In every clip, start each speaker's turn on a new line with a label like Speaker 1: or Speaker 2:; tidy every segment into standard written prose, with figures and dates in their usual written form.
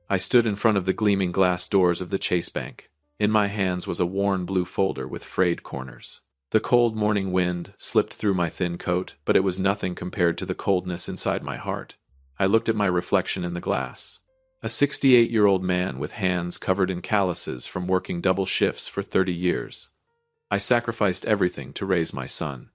Speaker 1: I stood in front of the gleaming glass doors of the Chase Bank. In my hands was a worn blue folder with frayed corners. The cold morning wind slipped through my thin coat, but it was nothing compared to the coldness inside my heart. I looked at my reflection in the glass. A 68-year-old man with hands covered in calluses from working double shifts for 30 years. I sacrificed everything to raise my son.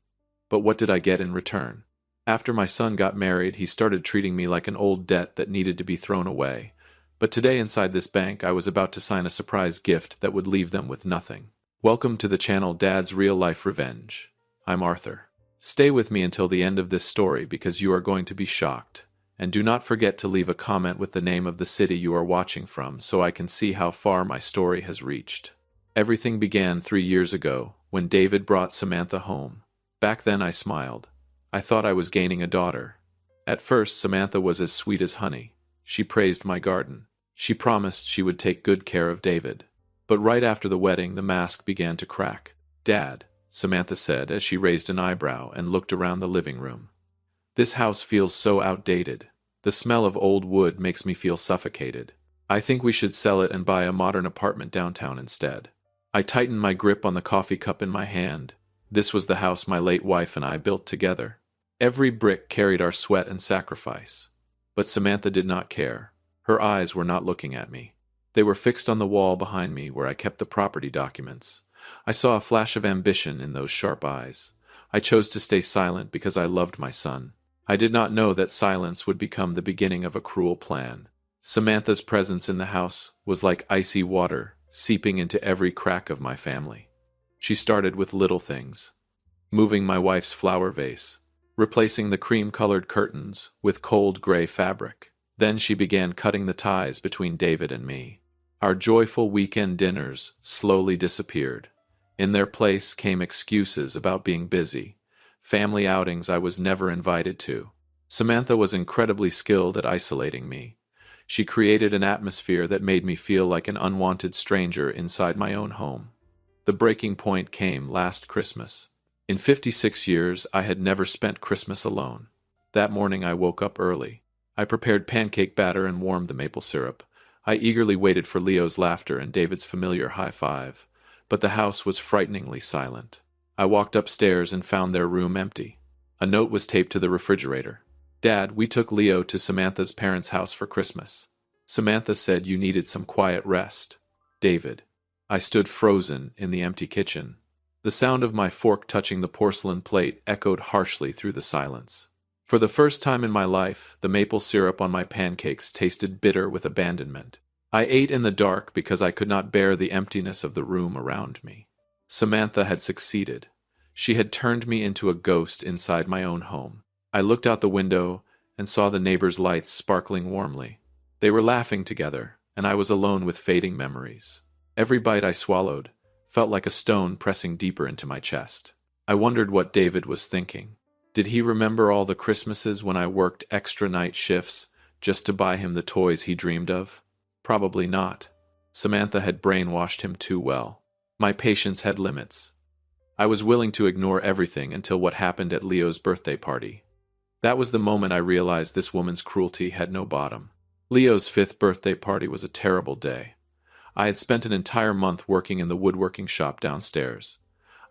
Speaker 1: But what did I get in return? After my son got married, he started treating me like an old debt that needed to be thrown away. But today inside this bank, I was about to sign a surprise gift that would leave them with nothing. Welcome to the channel Dad's Real Life Revenge. I'm Arthur. Stay with me until the end of this story because you are going to be shocked. And do not forget to leave a comment with the name of the city you are watching from so I can see how far my story has reached. Everything began 3 years ago when David brought Samantha home. Back then I smiled. I thought I was gaining a daughter. At first, Samantha was as sweet as honey. She praised my garden. She promised she would take good care of David. But right after the wedding, the mask began to crack. "Dad," Samantha said as she raised an eyebrow and looked around the living room. "This house feels so outdated. The smell of old wood makes me feel suffocated. I think we should sell it and buy a modern apartment downtown instead." I tightened my grip on the coffee cup in my hand. This was the house my late wife and I built together. Every brick carried our sweat and sacrifice. But Samantha did not care. Her eyes were not looking at me. They were fixed on the wall behind me where I kept the property documents. I saw a flash of ambition in those sharp eyes. I chose to stay silent because I loved my son. I did not know that silence would become the beginning of a cruel plan. Samantha's presence in the house was like icy water, seeping into every crack of my family. She started with little things. Moving my wife's flower vase, replacing the cream-colored curtains with cold gray fabric. Then she began cutting the ties between David and me. Our joyful weekend dinners slowly disappeared. In their place came excuses about being busy, family outings I was never invited to. Samantha was incredibly skilled at isolating me. She created an atmosphere that made me feel like an unwanted stranger inside my own home. The breaking point came last Christmas. In 56 years, I had never spent Christmas alone. That morning I woke up early. I prepared pancake batter and warmed the maple syrup. I eagerly waited for Leo's laughter and David's familiar high five. But the house was frighteningly silent. I walked upstairs and found their room empty. A note was taped to the refrigerator. "Dad, we took Leo to Samantha's parents' house for Christmas. Samantha said you needed some quiet rest." David. I stood frozen in the empty kitchen. The sound of my fork touching the porcelain plate echoed harshly through the silence. For the first time in my life, the maple syrup on my pancakes tasted bitter with abandonment. I ate in the dark because I could not bear the emptiness of the room around me. Samantha had succeeded. She had turned me into a ghost inside my own home. I looked out the window and saw the neighbors' lights sparkling warmly. They were laughing together, and I was alone with fading memories. Every bite I swallowed felt like a stone pressing deeper into my chest. I wondered what David was thinking. Did he remember all the Christmases when I worked extra night shifts just to buy him the toys he dreamed of? Probably not. Samantha had brainwashed him too well. My patience had limits. I was willing to ignore everything until what happened at Leo's birthday party. That was the moment I realized this woman's cruelty had no bottom. Leo's 5th birthday party was a terrible day. I had spent an entire month working in the woodworking shop downstairs.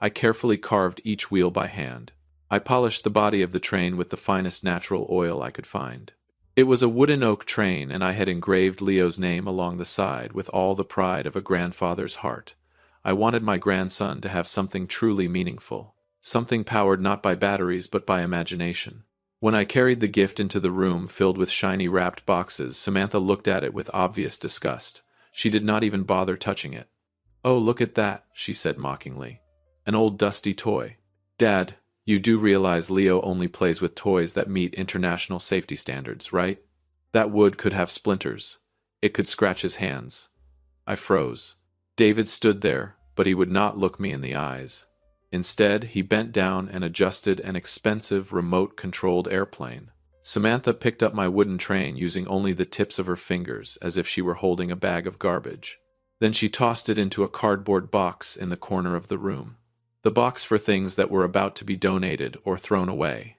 Speaker 1: I carefully carved each wheel by hand. I polished the body of the train with the finest natural oil I could find. It was a wooden oak train, and I had engraved Leo's name along the side with all the pride of a grandfather's heart. I wanted my grandson to have something truly meaningful, something powered not by batteries but by imagination. When I carried the gift into the room filled with shiny wrapped boxes, Samantha looked at it with obvious disgust. She did not even bother touching it. "Oh, look at that," she said mockingly. "An old dusty toy. Dad, you do realize Leo only plays with toys that meet international safety standards, right? That wood could have splinters. It could scratch his hands." I froze. David stood there, but he would not look me in the eyes. Instead, he bent down and adjusted an expensive remote-controlled airplane. Samantha picked up my wooden train using only the tips of her fingers as if she were holding a bag of garbage. Then she tossed it into a cardboard box in the corner of the room. The box for things that were about to be donated or thrown away.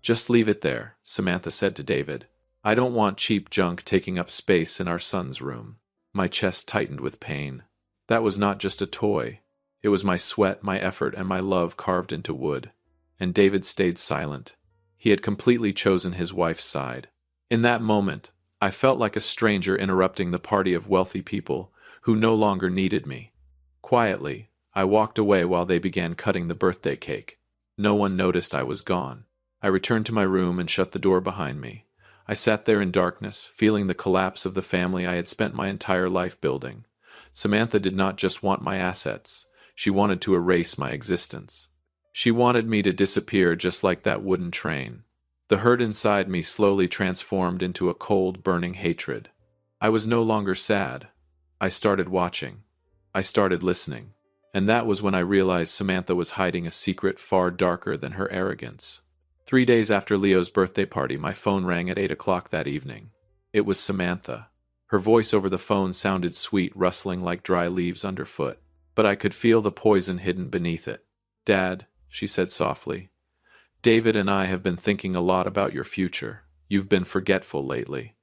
Speaker 1: "Just leave it there," Samantha said to David. I don't want cheap junk taking up space in our son's room. My chest tightened with pain. That was not just a toy. It was my sweat, my effort, and my love carved into wood. And David stayed silent. He had completely chosen his wife's side. In that moment, I felt like a stranger interrupting the party of wealthy people who no longer needed me. Quietly, I walked away while they began cutting the birthday cake. No one noticed I was gone. I returned to my room and shut the door behind me. I sat there in darkness, feeling the collapse of the family I had spent my entire life building. Samantha did not just want my assets. She wanted to erase my existence. She wanted me to disappear just like that wooden train. The hurt inside me slowly transformed into a cold, burning hatred. I was no longer sad. I started watching. I started listening. And that was when I realized Samantha was hiding a secret far darker than her arrogance. 3 days after Leo's birthday party, my phone rang at 8 o'clock that evening. It was Samantha. Her voice over the phone sounded sweet, rustling like dry leaves underfoot, but I could feel the poison hidden beneath it. "Dad," she said softly, "David and I have been thinking a lot about your future. You've been forgetful lately.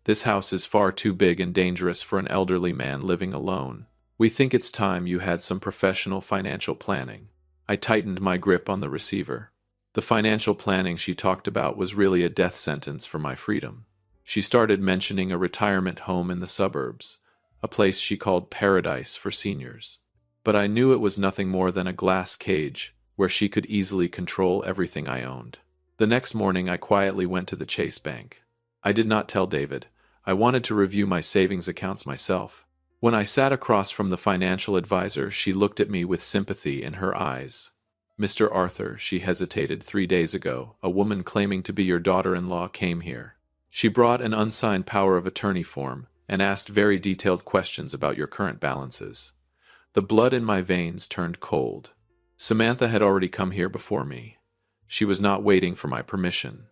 Speaker 1: This house is far too big and dangerous for an elderly man living alone. We think it's time you had some professional financial planning." I tightened my grip on the receiver. The financial planning she talked about was really a death sentence for my freedom. She started mentioning a retirement home in the suburbs, a place she called paradise for seniors. But I knew it was nothing more than a glass cage where she could easily control everything I owned. The next morning, I quietly went to the Chase Bank. I did not tell David. I wanted to review my savings accounts myself. When I sat across from the financial advisor, she looked at me with sympathy in her eyes. "Mr. Arthur," she hesitated, "3 days ago, a woman claiming to be your daughter-in-law came here. She brought an unsigned power of attorney form and asked very detailed questions about your current balances." The blood in my veins turned cold. Samantha had already come here before me. She was not waiting for my permission.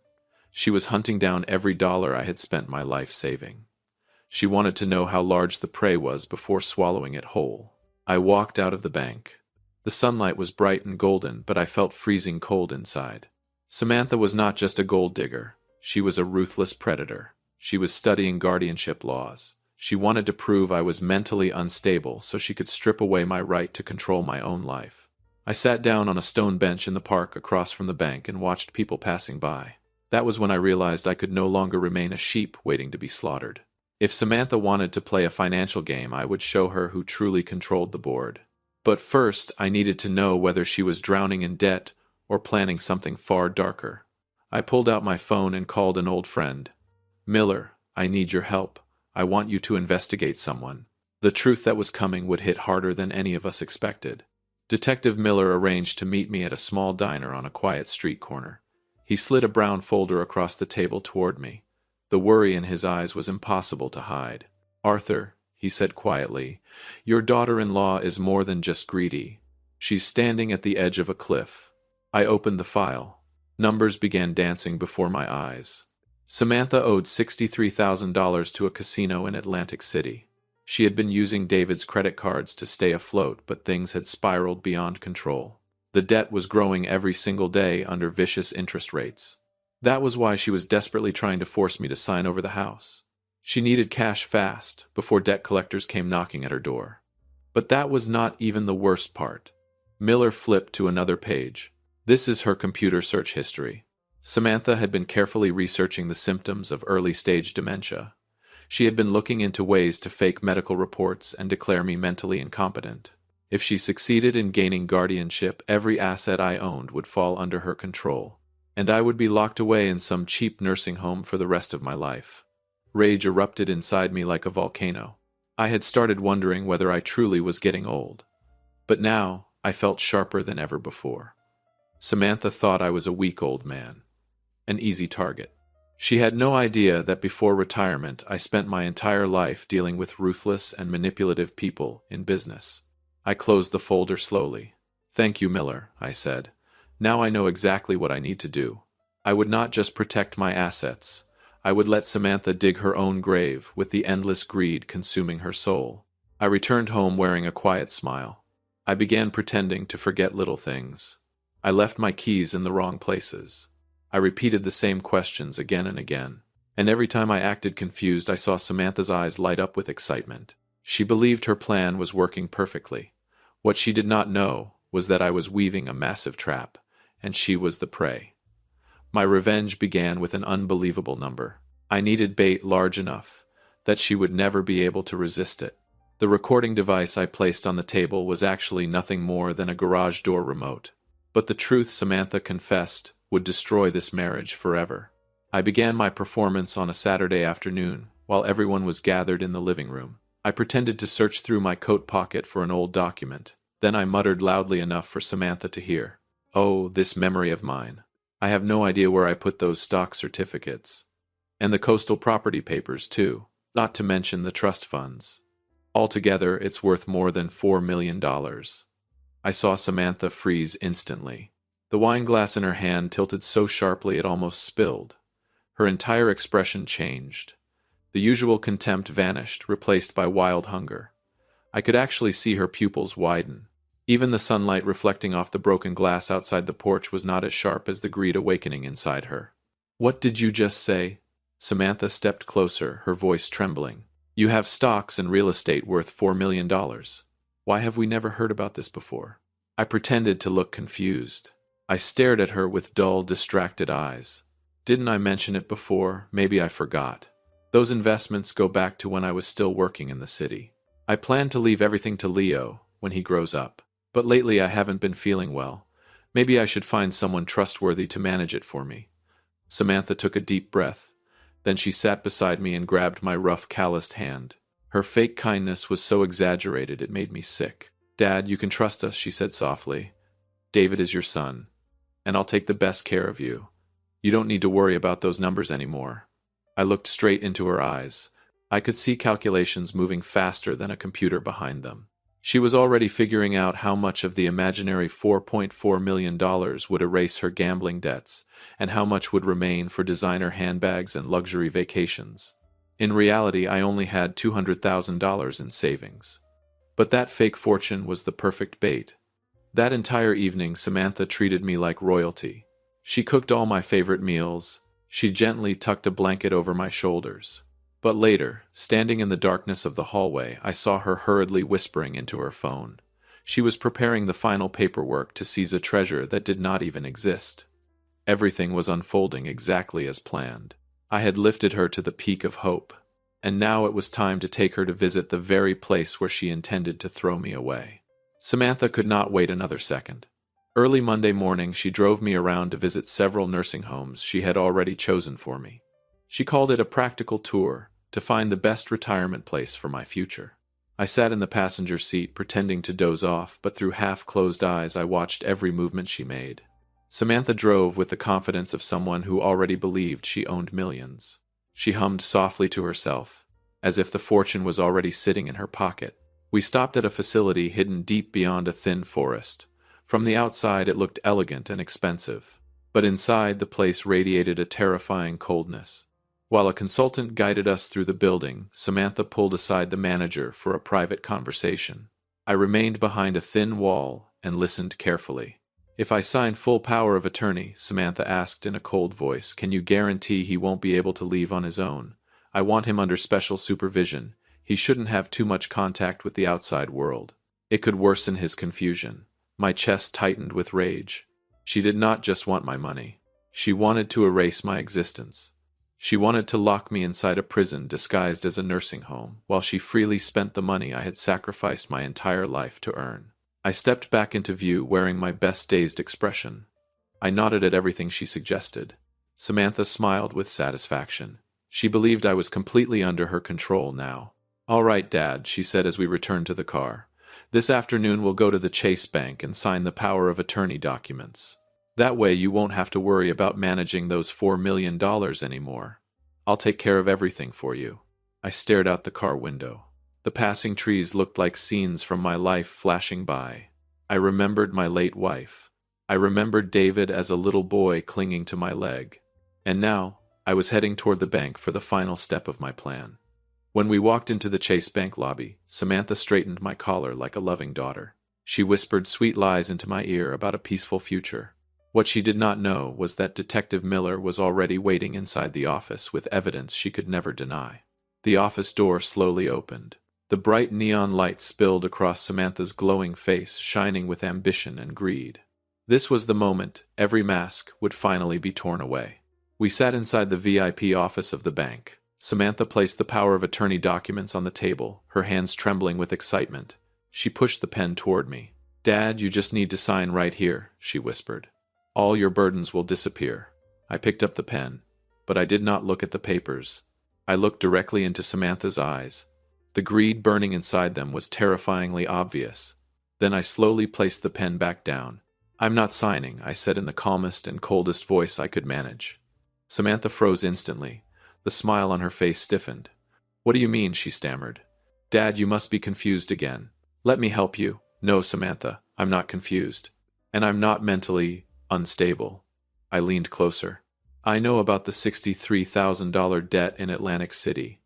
Speaker 1: She was hunting down every dollar I had spent my life saving. She wanted to know how large the prey was before swallowing it whole. I walked out of the bank. The sunlight was bright and golden, but I felt freezing cold inside. Samantha was not just a gold digger. She was a ruthless predator. She was studying guardianship laws. She wanted to prove I was mentally unstable so she could strip away my right to control my own life. I sat down on a stone bench in the park across from the bank and watched people passing by. That was when I realized I could no longer remain a sheep waiting to be slaughtered. If Samantha wanted to play a financial game, I would show her who truly controlled the board. But first, I needed to know whether she was drowning in debt or planning something far darker. I pulled out my phone and called an old friend. "Miller, I need your help. I want you to investigate someone." The truth that was coming would hit harder than any of us expected. Detective Miller arranged to meet me at a small diner on a quiet street corner. He slid a brown folder across the table toward me. The worry in his eyes was impossible to hide. "Arthur," he said quietly, "your daughter-in-law is more than just greedy. She's standing at the edge of a cliff." I opened the file. Numbers began dancing before my eyes. Samantha owed $63,000 to a casino in Atlantic City. She had been using David's credit cards to stay afloat, but things had spiraled beyond control. The debt was growing every single day under vicious interest rates. That was why she was desperately trying to force me to sign over the house. She needed cash fast, before debt collectors came knocking at her door. But that was not even the worst part. Miller flipped to another page. This is her computer search history. Samantha had been carefully researching the symptoms of early-stage dementia. She had been looking into ways to fake medical reports and declare me mentally incompetent. If she succeeded in gaining guardianship, every asset I owned would fall under her control, and I would be locked away in some cheap nursing home for the rest of my life. Rage erupted inside me like a volcano. I had started wondering whether I truly was getting old. But now, I felt sharper than ever before. Samantha thought I was a weak old man, an easy target. She had no idea that before retirement, I spent my entire life dealing with ruthless and manipulative people in business. I closed the folder slowly. "Thank you, Miller," I said. "Now I know exactly what I need to do. I would not just protect my assets. I would let Samantha dig her own grave with the endless greed consuming her soul." I returned home wearing a quiet smile. I began pretending to forget little things. I left my keys in the wrong places. I repeated the same questions again and again. And every time I acted confused, I saw Samantha's eyes light up with excitement. She believed her plan was working perfectly. What she did not know was that I was weaving a massive trap, and she was the prey. My revenge began with an unbelievable number. I needed bait large enough that she would never be able to resist it. The recording device I placed on the table was actually nothing more than a garage door remote. But the truth Samantha confessed would destroy this marriage forever. I began my performance on a Saturday afternoon, while everyone was gathered in the living room. I pretended to search through my coat pocket for an old document. Then I muttered loudly enough for Samantha to hear. "Oh, this memory of mine. I have no idea where I put those stock certificates. And the coastal property papers, too, not to mention the trust funds. Altogether, it's worth more than $4 million. I saw Samantha freeze instantly. The wine glass in her hand tilted so sharply it almost spilled. Her entire expression changed. The usual contempt vanished, replaced by wild hunger. I could actually see her pupils widen. Even the sunlight reflecting off the broken glass outside the porch was not as sharp as the greed awakening inside her. "What did you just say?" Samantha stepped closer, her voice trembling. "You have stocks and real estate worth $4 million. Why have we never heard about this before?" I pretended to look confused. I stared at her with dull, distracted eyes. "Didn't I mention it before? Maybe I forgot. Those investments go back to when I was still working in the city. I plan to leave everything to Leo when he grows up. But lately I haven't been feeling well. Maybe I should find someone trustworthy to manage it for me." Samantha took a deep breath. Then she sat beside me and grabbed my rough, calloused hand. Her fake kindness was so exaggerated it made me sick. "Dad, you can trust us," she said softly. "David is your son, and I'll take the best care of you. You don't need to worry about those numbers anymore." I looked straight into her eyes. I could see calculations moving faster than a computer behind them. She was already figuring out how much of the imaginary $4.4 million would erase her gambling debts, and how much would remain for designer handbags and luxury vacations. In reality, I only had $200,000 in savings. But that fake fortune was the perfect bait. That entire evening, Samantha treated me like royalty. She cooked all my favorite meals. She gently tucked a blanket over my shoulders. But later, standing in the darkness of the hallway, I saw her hurriedly whispering into her phone. She was preparing the final paperwork to seize a treasure that did not even exist. Everything was unfolding exactly as planned. I had lifted her to the peak of hope, and now it was time to take her to visit the very place where she intended to throw me away. Samantha could not wait another second. Early Monday morning, she drove me around to visit several nursing homes she had already chosen for me. She called it a practical tour, to find the best retirement place for my future. I sat in the passenger seat, pretending to doze off, but through half-closed eyes I watched every movement she made. Samantha drove with the confidence of someone who already believed she owned millions. She hummed softly to herself, as if the fortune was already sitting in her pocket. We stopped at a facility hidden deep beyond a thin forest. From the outside it looked elegant and expensive, but inside the place radiated a terrifying coldness. While a consultant guided us through the building, Samantha pulled aside the manager for a private conversation. I remained behind a thin wall and listened carefully. "If I sign full power of attorney," Samantha asked in a cold voice, "can you guarantee he won't be able to leave on his own? I want him under special supervision. He shouldn't have too much contact with the outside world. It could worsen his confusion." My chest tightened with rage. She did not just want my money. She wanted to erase my existence. She wanted to lock me inside a prison disguised as a nursing home, while she freely spent the money I had sacrificed my entire life to earn. I stepped back into view, wearing my best dazed expression. I nodded at everything she suggested. Samantha smiled with satisfaction. She believed I was completely under her control now. "All right, Dad," she said as we returned to the car. "This afternoon we'll go to the Chase Bank and sign the power of attorney documents. That way you won't have to worry about managing those $4 million anymore. I'll take care of everything for you." I stared out the car window. The passing trees looked like scenes from my life flashing by. I remembered my late wife. I remembered David as a little boy clinging to my leg. And now, I was heading toward the bank for the final step of my plan. When we walked into the Chase Bank lobby, Samantha straightened my collar like a loving daughter. She whispered sweet lies into my ear about a peaceful future. What she did not know was that Detective Miller was already waiting inside the office with evidence she could never deny. The office door slowly opened. The bright neon light spilled across Samantha's glowing face, shining with ambition and greed. This was the moment every mask would finally be torn away. We sat inside the VIP office of the bank. Samantha placed the power of attorney documents on the table, her hands trembling with excitement. She pushed the pen toward me. "Dad, you just need to sign right here," she whispered. "All your burdens will disappear." I picked up the pen, but I did not look at the papers. I looked directly into Samantha's eyes. The greed burning inside them was terrifyingly obvious. Then I slowly placed the pen back down. "I'm not signing," I said in the calmest and coldest voice I could manage. Samantha froze instantly. The smile on her face stiffened. "What do you mean?" she stammered. "Dad, you must be confused again. Let me help you." "No, Samantha, I'm not confused. And I'm not mentally unstable." I leaned closer. "I know about the $63,000 debt in Atlantic City.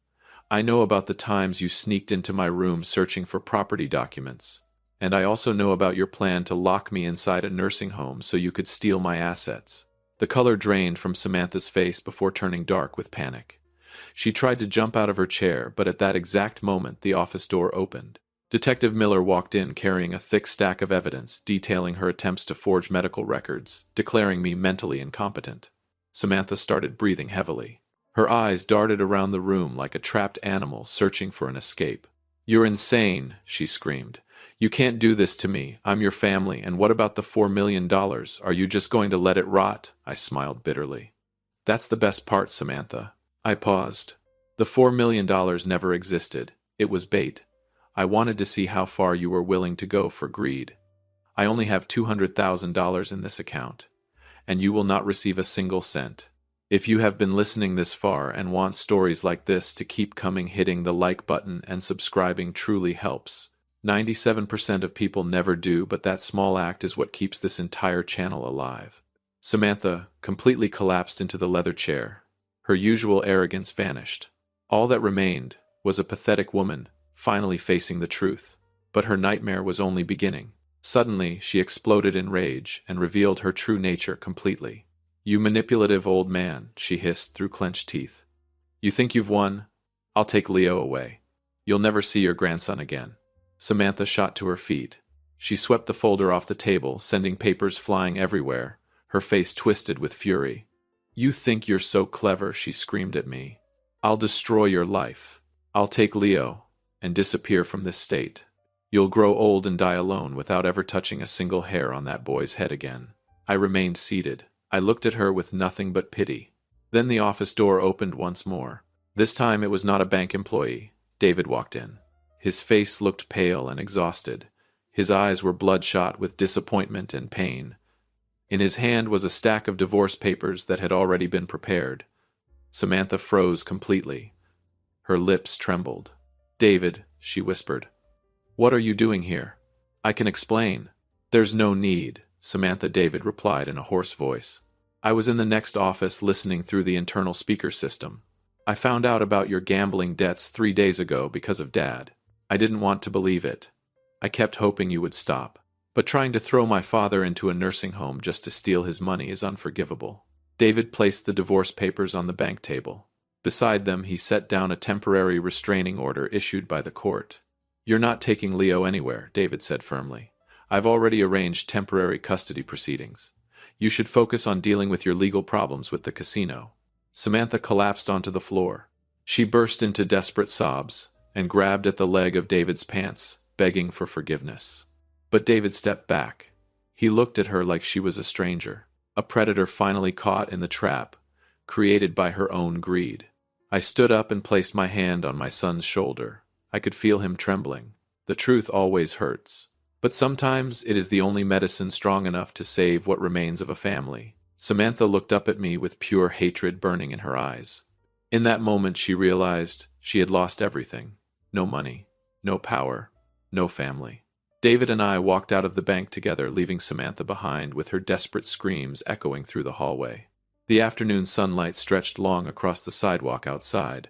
Speaker 1: I know about the times you sneaked into my room searching for property documents. And I also know about your plan to lock me inside a nursing home so you could steal my assets." The color drained from Samantha's face before turning dark with panic. She tried to jump out of her chair, but at that exact moment the office door opened. Detective Miller walked in carrying a thick stack of evidence detailing her attempts to forge medical records, declaring me mentally incompetent. Samantha started breathing heavily. Her eyes darted around the room like a trapped animal searching for an escape. "You're insane," she screamed. "You can't do this to me. I'm your family, and what about the $4 million? Are you just going to let it rot?" I smiled bitterly. "That's the best part, Samantha." I paused. "The $4 million never existed. It was bait. I wanted to see how far you were willing to go for greed. I only have $200,000 in this account, and you will not receive a single cent. If you have been listening this far and want stories like this to keep coming, hitting the like button and subscribing truly helps. 97% of people never do, but that small act is what keeps this entire channel alive." Samantha completely collapsed into the leather chair. Her usual arrogance vanished. All that remained was a pathetic woman, finally facing the truth. But her nightmare was only beginning. Suddenly, she exploded in rage and revealed her true nature completely. "You manipulative old man," she hissed through clenched teeth. "You think you've won? I'll take Leo away. You'll never see your grandson again." Samantha shot to her feet. She swept the folder off the table, sending papers flying everywhere, her face twisted with fury. "You think you're so clever," she screamed at me. "I'll destroy your life. I'll take Leo and disappear from this state. You'll grow old and die alone without ever touching a single hair on that boy's head again." I remained seated. I looked at her with nothing but pity. Then the office door opened once more. This time it was not a bank employee. David walked in. His face looked pale and exhausted. His eyes were bloodshot with disappointment and pain. In his hand was a stack of divorce papers that had already been prepared. Samantha froze completely. Her lips trembled. "David," she whispered. "What are you doing here?" "I can explain." "There's no need," Samantha David replied in a hoarse voice. "I was in the next office listening through the internal speaker system. I found out about your gambling debts 3 days ago because of Dad. I didn't want to believe it. I kept hoping you would stop. But trying to throw my father into a nursing home just to steal his money is unforgivable." David placed the divorce papers on the bank table. Beside them, he set down a temporary restraining order issued by the court. "You're not taking Leo anywhere," David said firmly. "I've already arranged temporary custody proceedings. You should focus on dealing with your legal problems with the casino." Samantha collapsed onto the floor. She burst into desperate sobs and grabbed at the leg of David's pants, begging for forgiveness. But David stepped back. He looked at her like she was a stranger, a predator finally caught in the trap, created by her own greed. I stood up and placed my hand on my son's shoulder. I could feel him trembling. The truth always hurts. But sometimes it is the only medicine strong enough to save what remains of a family. Samantha looked up at me with pure hatred burning in her eyes. In that moment she realized she had lost everything. No money, no power, no family. David and I walked out of the bank together, leaving Samantha behind with her desperate screams echoing through the hallway. The afternoon sunlight stretched long across the sidewalk outside.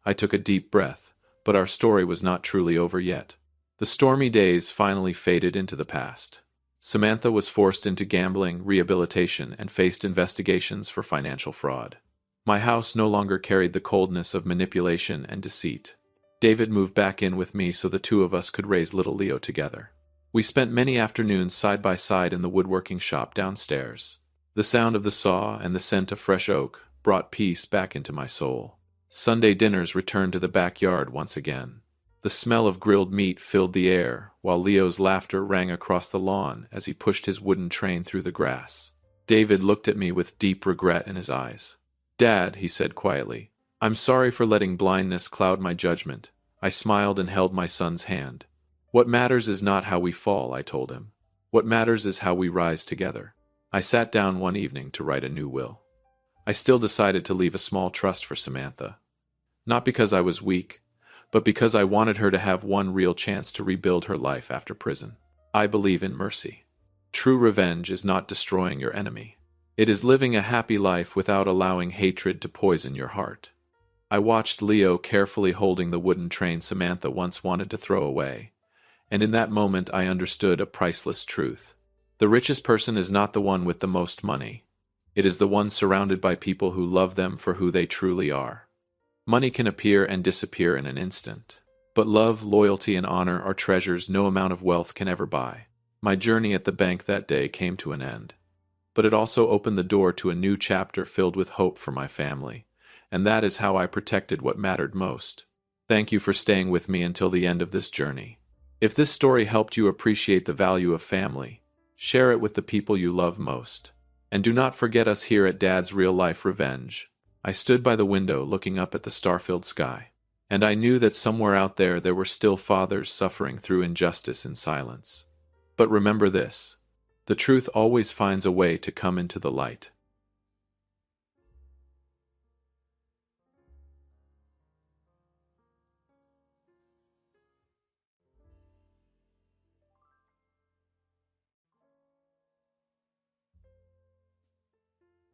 Speaker 1: I took a deep breath, but our story was not truly over yet. The stormy days finally faded into the past. Samantha was forced into gambling, rehabilitation, and faced investigations for financial fraud. My house no longer carried the coldness of manipulation and deceit. David moved back in with me so the two of us could raise little Leo together. We spent many afternoons side by side in the woodworking shop downstairs. The sound of the saw and the scent of fresh oak brought peace back into my soul. Sunday dinners returned to the backyard once again. The smell of grilled meat filled the air, while Leo's laughter rang across the lawn as he pushed his wooden train through the grass. David looked at me with deep regret in his eyes. "Dad," he said quietly, "I'm sorry for letting blindness cloud my judgment." I smiled and held my son's hand. "What matters is not how we fall," I told him. "What matters is how we rise together." I sat down one evening to write a new will. I still decided to leave a small trust for Samantha. Not because I was weak, but because I wanted her to have one real chance to rebuild her life after prison. I believe in mercy. True revenge is not destroying your enemy. It is living a happy life without allowing hatred to poison your heart. I watched Leo carefully holding the wooden train Samantha once wanted to throw away, and in that moment I understood a priceless truth. The richest person is not the one with the most money. It is the one surrounded by people who love them for who they truly are. Money can appear and disappear in an instant, but love, loyalty, and honor are treasures no amount of wealth can ever buy. My journey at the bank that day came to an end, but it also opened the door to a new chapter filled with hope for my family, and that is how I protected what mattered most. Thank you for staying with me until the end of this journey. If this story helped you appreciate the value of family, share it with the people you love most. And do not forget us here at Dad's Real Life Revenge. I stood by the window looking up at the star-filled sky, and I knew that somewhere out there were still fathers suffering through injustice in silence. But remember this: the truth always finds a way to come into the light.